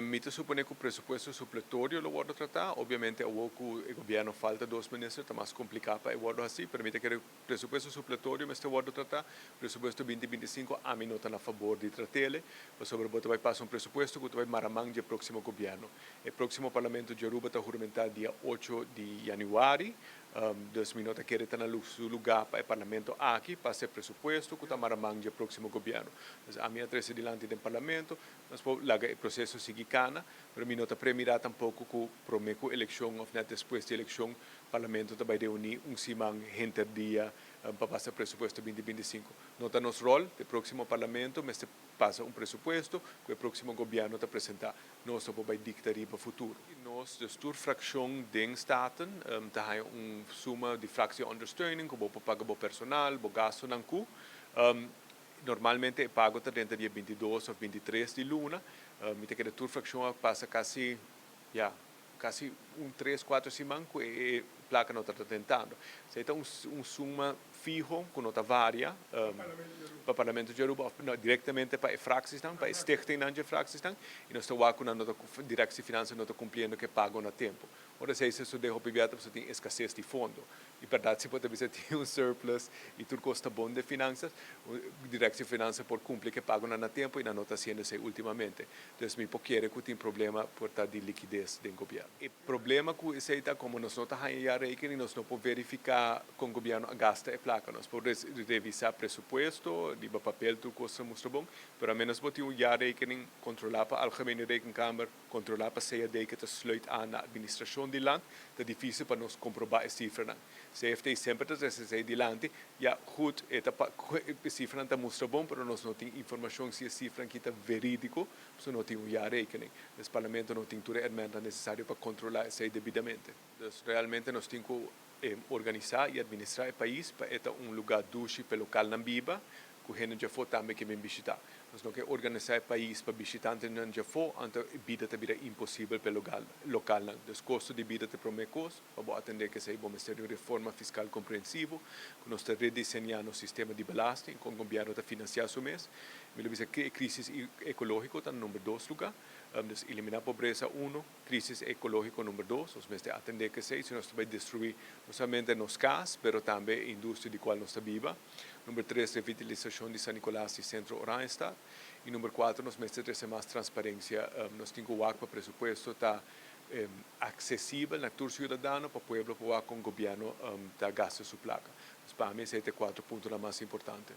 Mi te supone que o presupuesto supletório lo guardo tratar, obviamente a o governo falta dois ministros, está mais complicado para guardo assim, permite que o presupuesto supletório me este guardo tratar, presupuesto 2025 a mim não está a favor de tratele, mas sobre o vai passar presupuesto que vai maramang de próximo governo. O próximo parlamento de Aruba está juramentado dia 8 de januário, dus minutos quer estar no lugar para o parlamento aqui, para ser presupuesto que está maramang de próximo governo. Mas a minha trece delante do parlamento, mas laga o processo sigue cana, pero mi nota premirar tampouco que prometo eleição ou net depois da eleição, o parlamento vai reunir simang gente dia para passar presupuesto 2025. Nota nosso rol, o próximo parlamento, mas passa presupuesto que o próximo governo está apresentar. Nós vai dictar para o futuro. Nós, de Sturfraktion den Staten, tá suma de fractie ondersteuning, que vou pagar o personal, o gasto não cu. Normalmente é pago dentro dia 22 ou 23 de luna. Me tem que a Sturfraktion passa quase 3, 4 semanas e a placa não está tentando. Se então suma fijo, que não está varia, para o Parlamento de Aruba, diretamente para a fractie, para a stichting de fractie, e nós estamos com a direção de finanças não está cumprindo que pagam no tempo. Ora, se isso deixa pibiata, você tem escassez de fundo. E, verdade, se pode ter surplus e tudo custa bom de finanças, a direção de finanças por cumprir que pagam no tempo e não está sendo assim ultimamente. Então, me querer que tem problema por estar de liquidez do governo. O problema que isso está como nós não estamos a rekening, nós não podemos verificar com o governo gasta a placa. Nós podemos revisar presupuesto, de papel tudo custa muito bom, mas ao menos podemos a rekening, controlar para a algemene rekenkamer, controlar para a CAD que está sluit aan na administração do land, é difícil para nós comprovar a cifra. Se FT sempre está dilante, goed, a cifra está muito bom, mas nós não temos informação se a cifra que está verídico, se não temos rekening. O parlamento não tem toda a herramienta necessária para controlar isso devidamente. Então, realmente nós temos que organizar e administrar o país para ter lugar duche para o local na Biba, que a gente já foi também que vem visitar. Nós não queremos organizar o país para visitantes não já foi, então a vida está impossível para o local. Os custos de vida te prometem, para atender que seja bom ter uma reforma fiscal compreensiva, que nós estamos redesenhando o sistema de belasting, com o governo está financiando o mês. Me dizer que a crise ecológica está no número 2 lugar, eliminar a pobreza 1, crise ecológica número 2, nós temos atender que seja, nós vamos destruir não somente nos casas, mas também a indústria de qual nós estamos viva. Número 3, revitalização de San Nicolás e Centro Oranjestad. E número 4, nós precisamos ter mais transparência. Nós temos que o presupuesto está acessível na todo cidadão para o povo, para o governo, está gasta sua placa. Para mim, esse é 4 pontos mais importantes.